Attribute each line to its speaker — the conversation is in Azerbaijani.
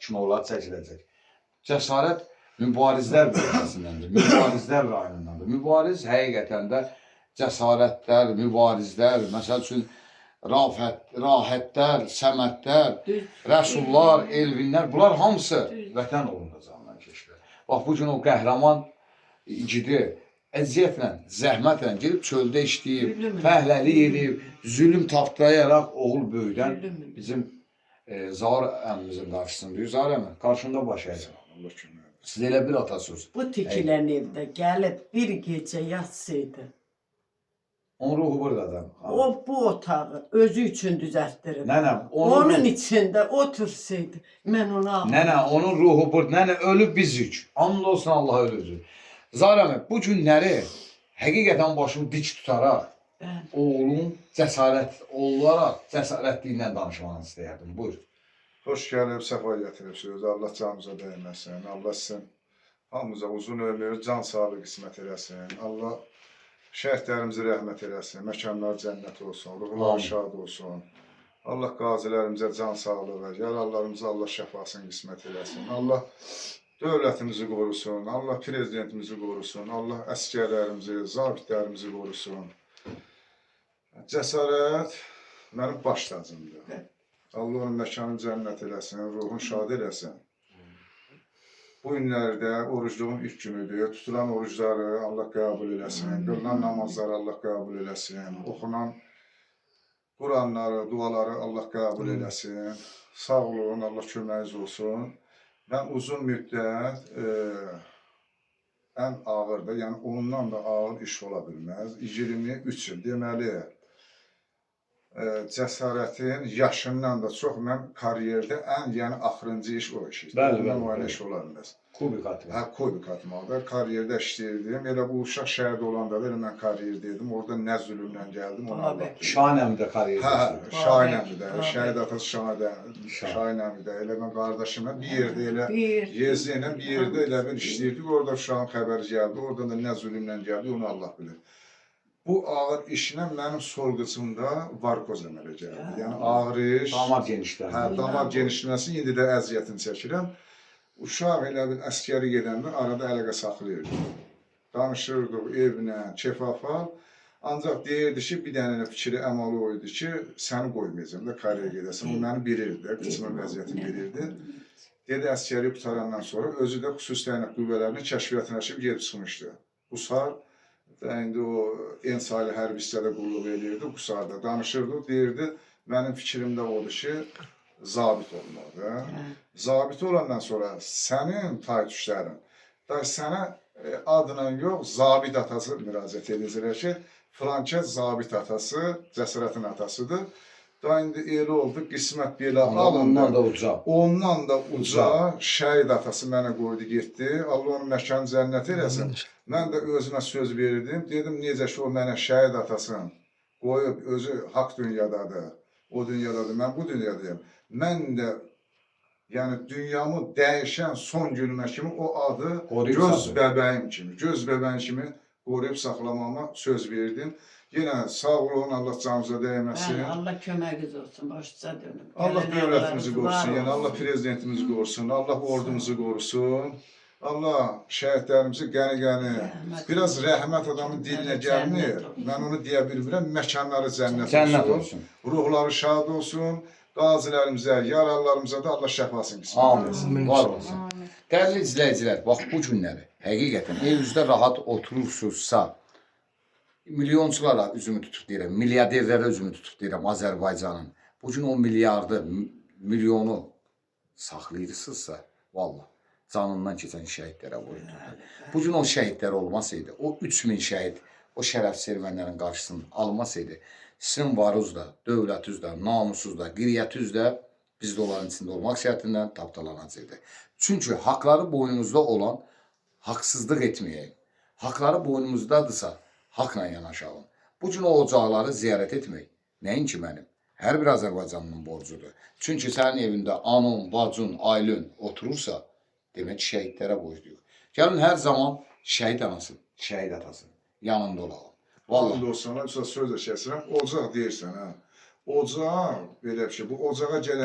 Speaker 1: kinolar çəkiləcək. Cəsarət mübarizlər bölgəsindəndir, mübarizlər rayonundandır. Mübariz həqiqətən də cəsarətlər, mübarizlər, məsəl üçün rahətlər, səmədlər, rəsullar, elvinlər, bunlar hamısı vətən uğrunda canından keçirlər. Bax, bu gün o qəhrəman igidi əziyyətlə, zəhmətlə gedib çöldə işləyib, fəhləlik edib, zülüm tapdayaraq oğul böyüdən bizim Zahar əmimizin qarşısında. Zahar əmi, qarşında baş əyəcək. Siz elə bir atasınız.
Speaker 2: Bu tikilən evdə gəlib bir gecə yatsaydı.
Speaker 1: Onun ruhu buradadır.
Speaker 2: O bu otağı özü üçün düzəltdirib.
Speaker 1: Nənə,
Speaker 2: onun içində otursaydı, mən onu aldım.
Speaker 1: Nənə, onun ruhu burada. Nənə, ölüb bizik. And olsun Allah ölücü. Zahar əmi, bu günləri həqiqətən başımı dik tutaraq, oğlum cəsarət olaraq, cəsarətliyindən danışmanı istəyərdim. Buyur.
Speaker 3: Hoş gəlib, səfa gətiribsiniz. Allah canınıza dəyməsin. Allah sizin hamımıza uzun ömür, can sağlığı qismət eləsin. Allah şəhidlərimizə rəhmət eləsin. Məkanlar cənnət olsun, ruhlar şad olsun. Allah qazilərimizə can sağlığı, yaralılarımıza Allah şəfasını qismət eləsin. Allah dövlətimizi qorusun, Allah prezidentimizi qorusun, Allah əsgərlərimizi, zabitlərimizi qorusun. Cəsarət mənim baş tacımdır. Allah onun məkanı cənnət eləsin, ruhun şad eləsin. Bu günlərdə orucluğun ilk günüdür. Tutulan orucları Allah qəbul eləsin, qılınan namazları Allah qəbul eləsin, oxunan Quranları, duaları Allah qəbul eləsin. Sağ olun, Allah köməyiniz olsun. Mən uzun müddət ən ağır da, yəni ondan da ağır iş ola bilməz. 23 il deməli, cəsarətin yaşından da çox mən karyerdə yəni axırıncı iş o iş.
Speaker 1: Bəli,
Speaker 3: o iş ola bilməz.
Speaker 1: Kubik atmaq.
Speaker 3: Kubik atmaqda. Karyerdə işləyirdim. Elə bu uşaq şəhərdə olanda da elə mən karyerdəydim. Orada nə zülümlə gəldim, onu Allah bilir.
Speaker 1: Şahin əmi də karyerdə işləyir.
Speaker 3: Şahin əmi də, şəhid atası Şahin əmi də. Elə mən qardaşımla bir yerdə elə Yezi ilə bir yerdə elə bir işləyirdik. Orada uşağın xəbəri gəldi. Oradan da nə zülümlə gəldi, onu Allah bilir. Bu ağır işlə mənim sorğucumda varkoz əmələ gəldi. Yəni ağır iş.
Speaker 1: Damar genişləndi.
Speaker 3: Damar genişləməsi, indi də əziyyətini çəkirəm. Uşaq elə bir əskəri gedəndə arada əlaqə saxlayırdı. Danışırdıq evlə, kefafal. Ancaq deyirdi ki, bir dənə fikri əmalı o idi ki, səni qoymayacam da karyaya gedəsən. O məni bilirdi, qıçımın vəziyyətini bilirdi. Dedi, əskəri qutarandan sonra özü də xüsusi təyinat qüvvələrinin kəşfiyyatına gedib çıxmışdı. Qusar, indi o Ensali hərbi hissədə qulluq edirdi, Qusarda danışırdı. Deyirdi, mənim fikrimdə odur ki, zabit olmalıdır. Zabit olandan sonra sənin taytuşların, sənə adına yox, zabit atası müraciət edirlər ki, filankə zabit atası, cəsarətin atasıdır. Da indi elə oldu, qismət belə alındı.
Speaker 1: Ondan da uca.
Speaker 3: Ondan da uca, şəhid atası mənə qoydu, getdi. Allah onun məkanı cənnət eləsin. Mən də özümə söz verirdim. Dedim, necə ki, o mənə şəhid atasını qoyub, özü haqq dünyadadır. O dünyadadır, mən bu dünyadayım. Mən də, yəni dünyamı dəyişən son günümə kimi o adı göz bəbəyim kimi qoruyub saxlamama söz verdim. Yenə sağ olun, Allah canınıza dəyməsin.
Speaker 2: Allah köməyiniz olsun, başınıza dönüm.
Speaker 3: Allah dövlətimizi qorusun, yəni Allah prezidentimizi qorusun, Allah ordumuzu qorusun. Allah şəhidlərimizi qəni-qəni, biraz rəhmət adamın dilinə gəlmir. Mən onu deyə bilmirəm, məkanları cənnət olsun, ruhları şad olsun, qazilərimizə, yaralılarımıza da Allah şəfasını qismət etsin.
Speaker 1: Var olsun. Dəyərli izləyicilər, bax bu günləri həqiqətən evinizdə rahat oturursunuzsa, milyonçulara üzümü tutub deyirəm, milyarderlərə üzümü tutub deyirəm Azərbaycanın. Bugün o milyardı, milyonu saxlayırsınızsa, valla canından keçən şəhidlərə qoyulur. Bugün o şəhidlər olmasaydı, o 3000 şəhid, o şərəf servənlərin qarşısını almasaydı, sizin varınız da, dövlətiniz də, namusuz da, qiriyyətiniz də biz də onların içində olmaq şərtindən tapdalanacaqdı. Çünki haqları boynunuzda olan haqsızlıq etməyək. Haqları boynumuzdadırsa, haqla yanaşalım. Bugün o ocaqları ziyarət etmək, nəinki mənim, hər bir Azərbaycanlının borcudur. Çünki sənin evində anın, bacın, ailən oturursa, demək şəhidlərə borcluyuq. Gəlin hər zaman şəhid anasın, şəhid atasın yanında olalım.
Speaker 3: Vallahi olsana, söz də kəsirəm, ocaq deyirsən, hə. Ocaq, belə bir şey, bu ocağa gələn